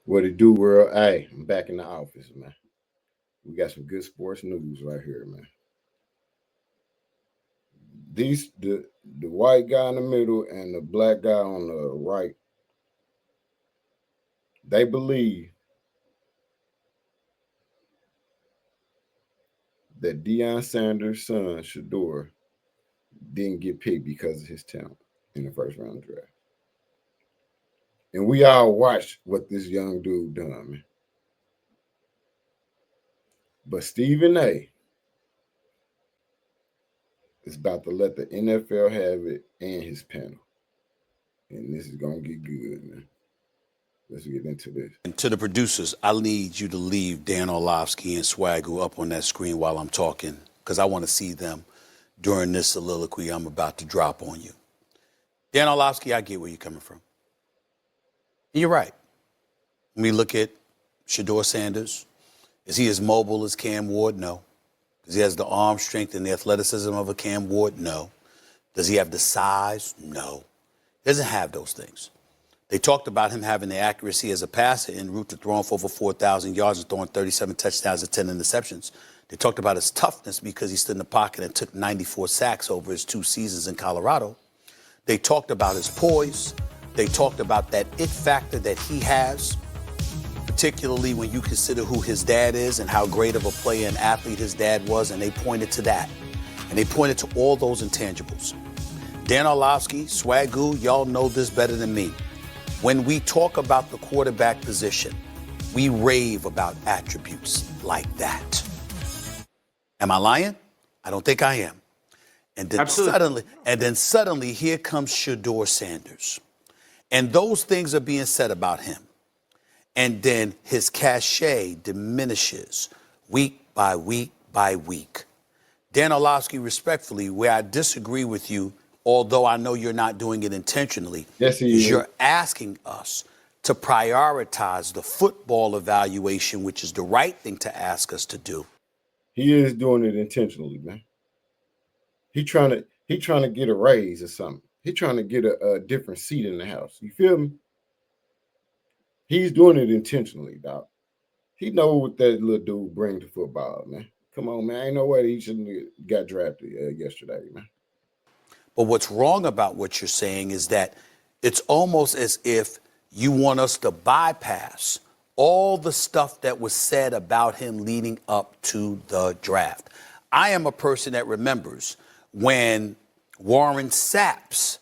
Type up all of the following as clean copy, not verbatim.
What it do, world? Hey, I'm back in the office, man. We got some good sports news right here, man. These the white guy in the middle and the black guy on the right, they believe that Deion Sanders' son, Shadeur, didn't get picked because of his talent in the first round of draft. And we all watched what this young dude done, man. But Stephen A is about to let the NFL have it and his panel. And this is gonna get good, man. Let's get into this. And to the producers, I need you to leave Dan Orlovsky and Swagoo up on that screen while I'm talking, because I want to see them during this soliloquy I'm about to drop on you. Dan Orlovsky, I get where you're coming from. And you're right. When we look at Shadeur Sanders, is he as mobile as Cam Ward? No. Does he have the arm strength and the athleticism of a Cam Ward? No. Does he have the size? No. He doesn't have those things. They talked about him having the accuracy as a passer en route to throwing for over 4,000 yards and throwing 37 touchdowns and 10 interceptions. They talked about his toughness because he stood in the pocket and took 94 sacks over his 2 seasons in Colorado. They talked about his poise. They talked about that it factor that he has, particularly when you consider who his dad is and how great of a player and athlete his dad was, and they pointed to that. And they pointed to all those intangibles. Dan Orlovsky, Swagoo, y'all know this better than me. When we talk about the quarterback position, we rave about attributes like that. Am I lying? I don't think I am. And then suddenly, here comes Shadeur Sanders. And those things are being said about him. And then his cachet diminishes week by week by week. Dan Orlovsky, respectfully, where I disagree with you, although I know you're not doing it intentionally, yes, is you're asking us to prioritize the football evaluation, which is the right thing to ask us to do. He is doing it intentionally, man. He trying to get a raise or something. He trying to get a different seat in the house. You feel me? He's doing it intentionally, dog. He know what that little dude bring to football, man. Come on, man. Ain't no way he shouldn't have got drafted yesterday, man. But what's wrong about what you're saying is that it's almost as if you want us to bypass all the stuff that was said about him leading up to the draft. I am a person that remembers when Warren Sapp's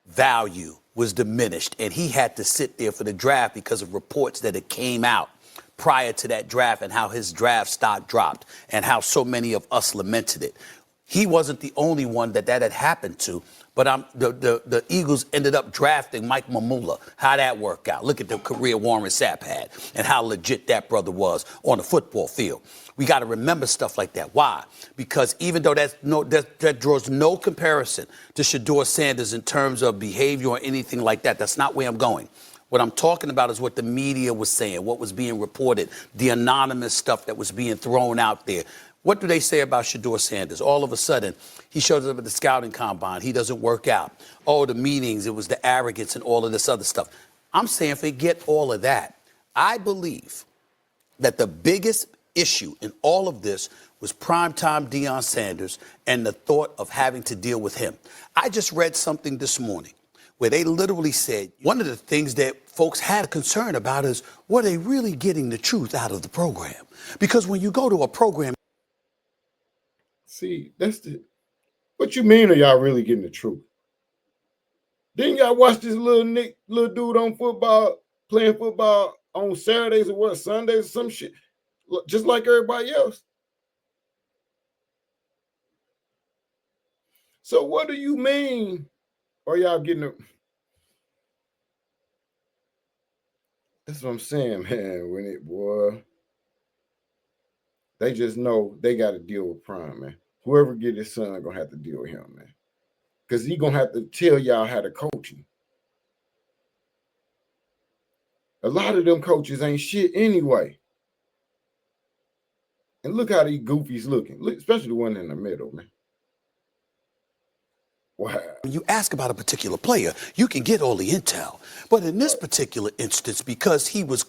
value was diminished and he had to sit there for the draft because of reports that it came out prior to that draft and how his draft stock dropped and how so many of us lamented it. He wasn't the only one that had happened to, but the Eagles ended up drafting Mike Mamula. How'd that work out? Look at the career Warren Sapp had and how legit that brother was on the football field. We got to remember stuff like that. Why? Because even though that draws no comparison to Shadeur Sanders in terms of behavior or anything like that, that's not where I'm going. What I'm talking about is what the media was saying, what was being reported, the anonymous stuff that was being thrown out there. What do they say about Shadeur Sanders? All of a sudden, he shows up at the scouting combine. He doesn't work out. Oh, the meetings, it was the arrogance and all of this other stuff. I'm saying forget all of that. I believe that the biggest issue in all of this was primetime Deion Sanders and the thought of having to deal with him. I just read something this morning where they literally said one of the things that folks had a concern about is, were they really getting the truth out of the program? Because when you go to a program, see, what you mean are y'all really getting the truth? Didn't y'all watch this little dude on playing football on Saturdays or what, Sundays or some shit, just like everybody else? So what do you mean are y'all getting the... That's what I'm saying, man. They just know they got to deal with Prime, man. Whoever get his son gonna have to deal with him, man. Because he gonna have to tell y'all how to coach him. A lot of them coaches ain't shit anyway. And look how these goofies looking. Look, especially the one in the middle, man. Wow. When you ask about a particular player, you can get all the intel. But in this particular instance, because he was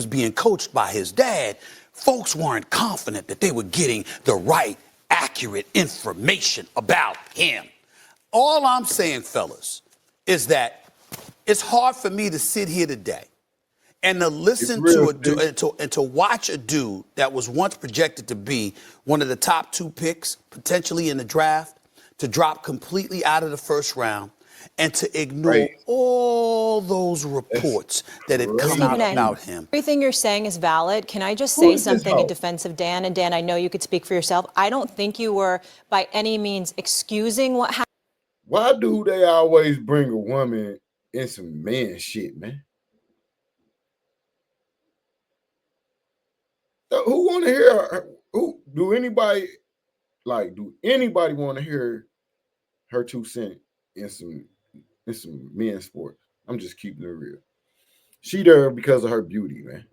being coached by his dad, folks weren't confident that they were getting the right, accurate information about him. All I'm saying, fellas, is that it's hard for me to sit here today and to listen to watch a dude that was once projected to be one of the top 2 picks, potentially in the draft, to drop completely out of the first round and to ignore all those reports that had come out about him. Everything you're saying is valid. Can I just say something in defense of Dan? And Dan, I know you could speak for yourself. I don't think you were by any means excusing what happened. Why do they always bring a woman in some man shit, man? Who want to hear her? Do anybody want to hear her 2 cents in some men's sports? I'm just keeping it real. She there because of her beauty, man.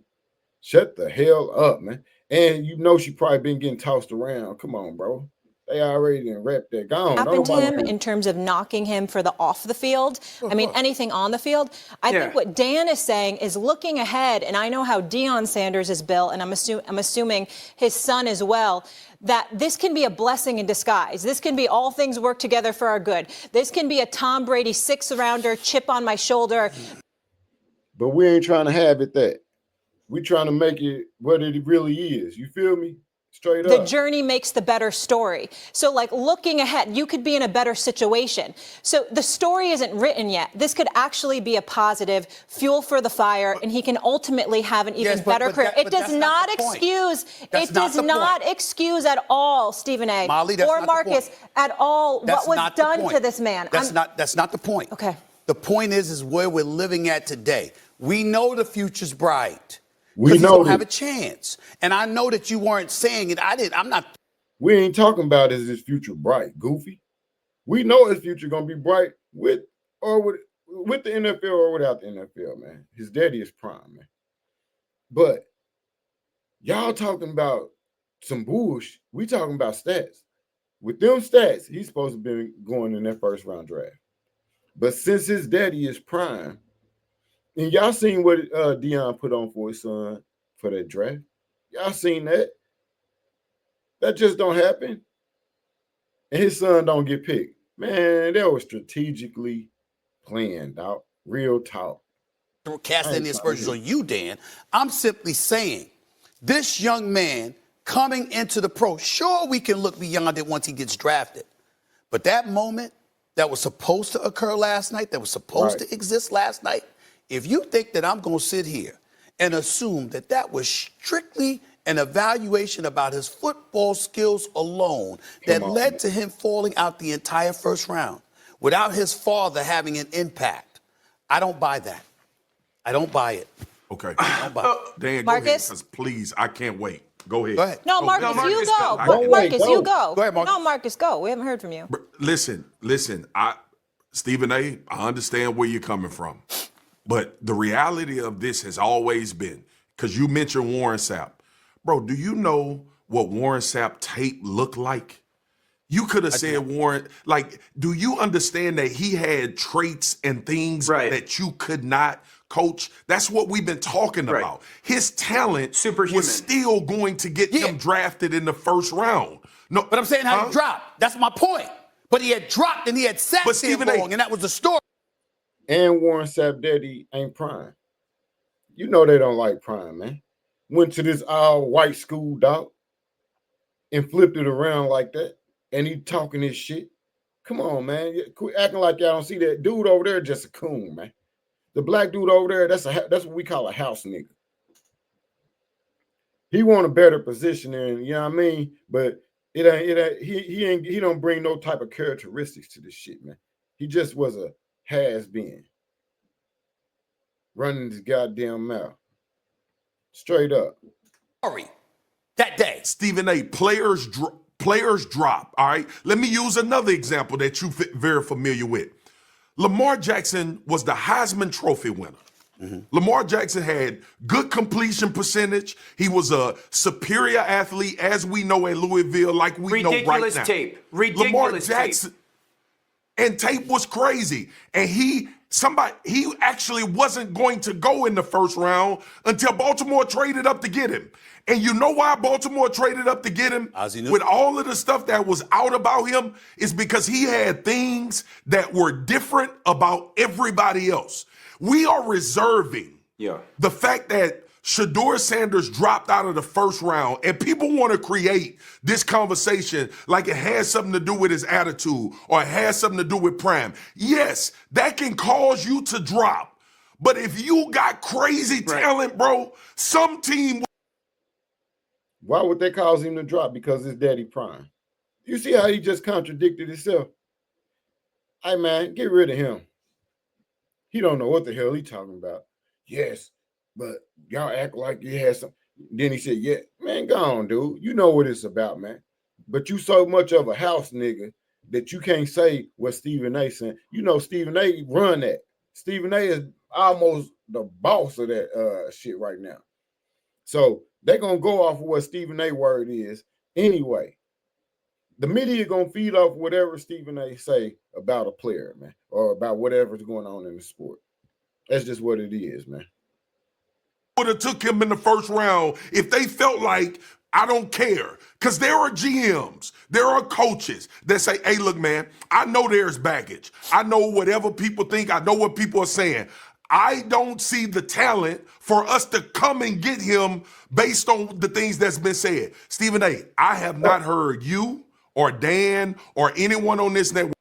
Shut the hell up, man. And you know she probably been getting tossed around. Come on, bro. They already done wrapped that. Gone. Happened to him in terms of knocking him for the off the field. I mean, anything on the field. I think what Dan is saying is looking ahead, and I know how Deion Sanders is built, and I'm assuming his son as well, that this can be a blessing in disguise. This can be all things work together for our good. This can be a Tom Brady 6-rounder, chip on my shoulder. But we ain't trying to have it that. We trying to make it what it really is. You feel me? Straight up. The journey makes the better story. So like looking ahead, you could be in a better situation. So the story isn't written yet. This could actually be a positive fuel for the fire, and he can ultimately have an even better career. It does not excuse, excuse at all, Stephen A. Molly, or Marcus at all what was done to this man. That's not the point. Okay. The point is where we're living at today. We know the future's bright. We know don't have a chance. And I know that you weren't saying it. I'm not. We ain't talking about is his future bright, goofy. We know his future gonna be bright with the NFL or without the NFL, man. His daddy is prime, man. But y'all talking about some bullshit. We talking about stats. With them stats, he's supposed to be going in that first round draft. But since his daddy is prime, and y'all seen what Deion put on for his son for that draft. Y'all seen that. That just don't happen. And his son don't get picked. Man, that was strategically planned out. Real talk. Casting any aspersions on you, Dan. I'm simply saying this young man coming into the pro, sure, we can look beyond it once he gets drafted. But that moment that was supposed to occur last night, that was supposed to exist last night, if you think that I'm going to sit here and assume that that was strictly an evaluation about his football skills alone that led to him falling out the entire first round without his father having an impact, I don't buy that. I don't buy it. Okay. I don't buy it. Dan, Marcus? go ahead, 'cause please, I can't wait. Go ahead. Go ahead. No, Marcus, you go. Marcus, you go. Go ahead, Marcus. No, Marcus, go. We haven't heard from you. Listen. Stephen A., I understand where you're coming from. But the reality of this has always been, because you mentioned Warren Sapp. Bro, do you know what Warren Sapp tape looked like? You could have said Warren, do you understand that he had traits and things that you could not coach? That's what we've been talking about. His talent was still going to get him drafted in the first round. No, but I'm saying how he dropped. That's my point. But he had dropped and he had sat there long, and that was the story. And Warren Sapp daddy ain't prime. You know they don't like prime, man. Went to this all-white school, dog, and flipped it around like that. And he talking his shit. Come on, man. Quit acting like y'all don't see that dude over there just a coon, man. The black dude over there, that's what we call a house nigga. He want a better position, and you know what I mean? But he don't bring no type of characteristics to this shit, man. He just was a has-been running his goddamn mouth. Straight up. Sorry. That day. Stephen A., players drop, all right? Let me use another example that you're very familiar with. Lamar Jackson was the Heisman Trophy winner. Lamar Jackson had good completion percentage. He was a superior athlete, as we know at Louisville, like we know right now. Ridiculous Lamar Jackson, tape. and tape was crazy. And he actually wasn't going to go in the first round until Baltimore traded up to get him. And you know why Baltimore traded up to get him? With all of the stuff that was out about him, is because he had things that were different about everybody else. We are reserving the fact that Shadeur Sanders dropped out of the first round, and people want to create this conversation like it has something to do with his attitude or it has something to do with prime. Yes, that can cause you to drop. But if you got crazy talent, bro, some team... Why would they cause him to drop? Because his daddy prime. You see how he just contradicted himself? Hey, man, get rid of him. He don't know what the hell he talking about. Yes, but y'all act like you had some. Then he said, yeah, man, go on, dude. You know what it's about, man. But you so much of a house nigga that you can't say what Stephen A saying. You know Stephen A run that. Stephen A is almost the boss of that shit right now. So they're going to go off of what Stephen A word is anyway. The media going to feed off whatever Stephen A say about a player, man, or about whatever's going on in the sport. That's just what it is, man. Would have took him in the first round if they felt like, I don't care. Because there are GMs, there are coaches that say, hey, look, man, I know there's baggage. I know whatever people think. I know what people are saying. I don't see the talent for us to come and get him based on the things that's been said. Stephen A., I have not heard you or Dan or anyone on this network.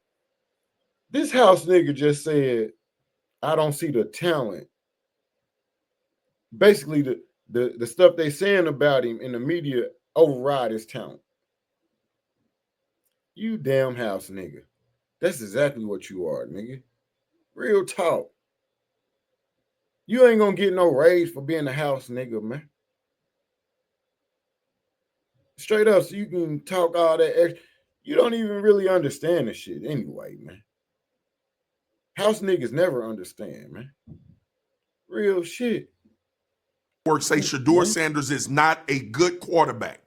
This house nigga just said, I don't see the talent. Basically, the stuff they saying about him in the media override his talent. You damn house nigga. That's exactly what you are, nigga. Real talk. You ain't gonna get no raise for being a house nigga, man. Straight up, so you can talk all that extra. You don't even really understand the shit anyway, man. House niggas never understand, man. Real shit. Say Shadeur Sanders is not a good quarterback.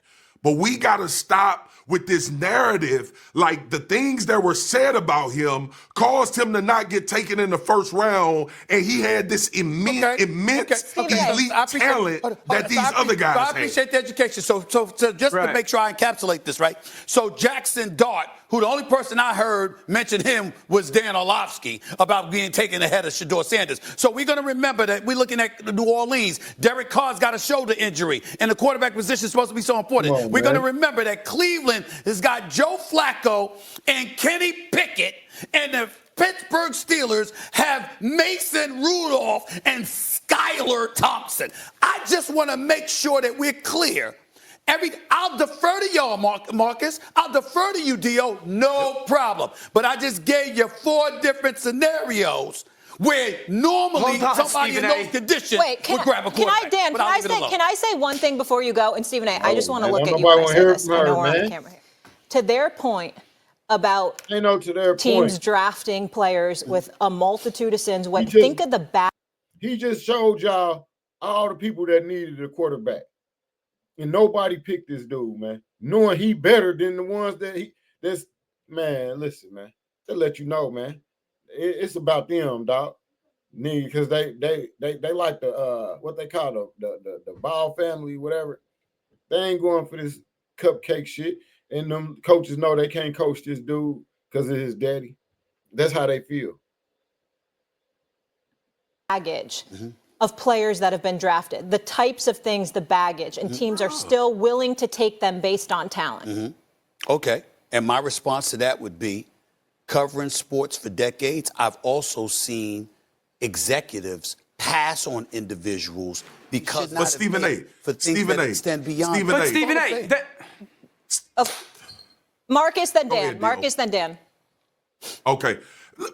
But we got to stop with this narrative, like the things that were said about him caused him to not get taken in the first round, and he had this immense elite talent that these other guys had. I appreciate the education. So just to make sure I encapsulate this, right? So Jackson Dart, who the only person I heard mention him was Dan Orlovsky about being taken ahead of Shadeur Sanders. So we're going to remember that we're looking at New Orleans. Derek Carr's got a shoulder injury, and the quarterback position is supposed to be so important. We're going to remember that Cleveland has got Joe Flacco and Kenny Pickett, and the Pittsburgh Steelers have Mason Rudolph and Skylar Thompson. I just want to make sure that we're clear. I'll defer to y'all, Marcus. I'll defer to you, Dio. No problem. But I just gave you 4 different scenarios where normally somebody in those conditions would grab a quarterback. Can I say one thing before you go? And Stephen A., I just want to look at you when I say this. I know we're on the camera here. To their point about teams drafting players with a multitude of sins, think of the back. He just showed y'all all the people that needed a quarterback. And nobody picked this dude, man. Knowing he better than the ones man, listen, man. To let you know, man. It's about them, dog. Because they like the what they call the Ball family, whatever. They ain't going for this cupcake shit. And them coaches know they can't coach this dude because of his daddy. That's how they feel. Baggage of players that have been drafted, the types of things, the baggage, and teams are still willing to take them based on talent. Okay. And my response to that would be, covering sports for decades, I've also seen executives pass on individuals because but Stephen A. For things that extend beyond. Stephen A. Marcus, then Dan. Marcus, then Dan. Okay.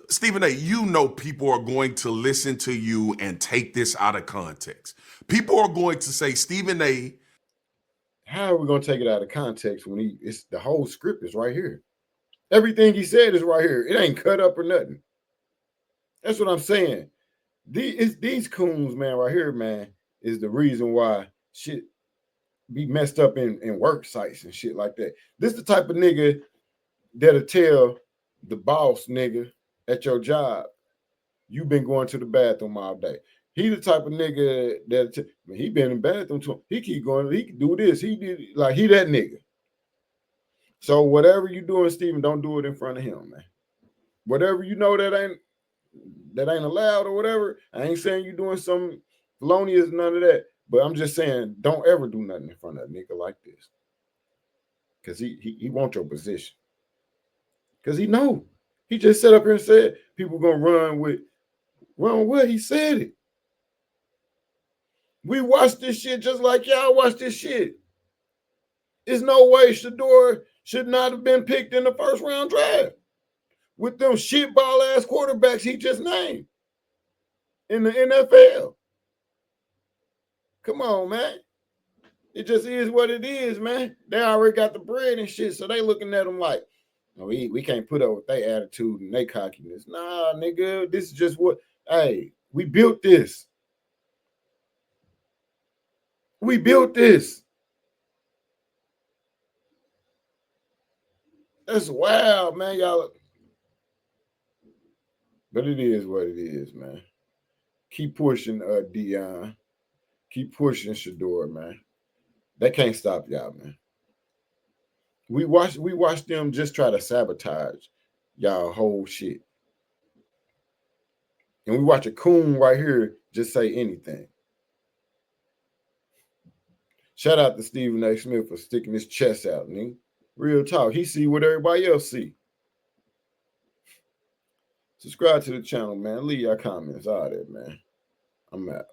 Stephen A., you know people are going to listen to you and take this out of context. People are going to say, Stephen A. How are we going to take it out of context when it's the whole script is right here? Everything he said is right here. It ain't cut up or nothing. That's what I'm saying. These coons, man, right here, man, is the reason why shit be messed up in work sites and shit like that. This the type of nigga that'll tell the boss nigga at your job, you've been going to the bathroom all day. He the type of nigga that he been in the bathroom too. He keep going. He can do this. He did like he that nigga. So whatever you doing, Steven, don't do it in front of him, man. Whatever you know that ain't allowed or whatever. I ain't saying you doing some felonious, none of that. But I'm just saying, don't ever do nothing in front of a nigga like this. Because he wants your position. Because he know. He just sat up here and said people gonna run with what? He said it. We watched this shit just like y'all watched this shit. There's no way Shadeur should not have been picked in the first round draft with them shitball ass quarterbacks he just named in the NFL. Come on, man. It just is what it is, man. They already got the bread and shit, so they looking at them like, no, we can't put up with their attitude and their cockiness. Nah, nigga, this is just what, hey, we built this. We built this. That's wild, man, y'all. But it is what it is, man. Keep pushing Dion. Keep pushing Shadeur, man. They can't stop y'all, man. We watched them just try to sabotage y'all whole shit. And we watch a coon right here just say anything. Shout out to Stephen A. Smith for sticking his chest out, nigga. Real talk. He see what everybody else see. Subscribe to the channel, man. Leave your comments. All that, man. I'm out.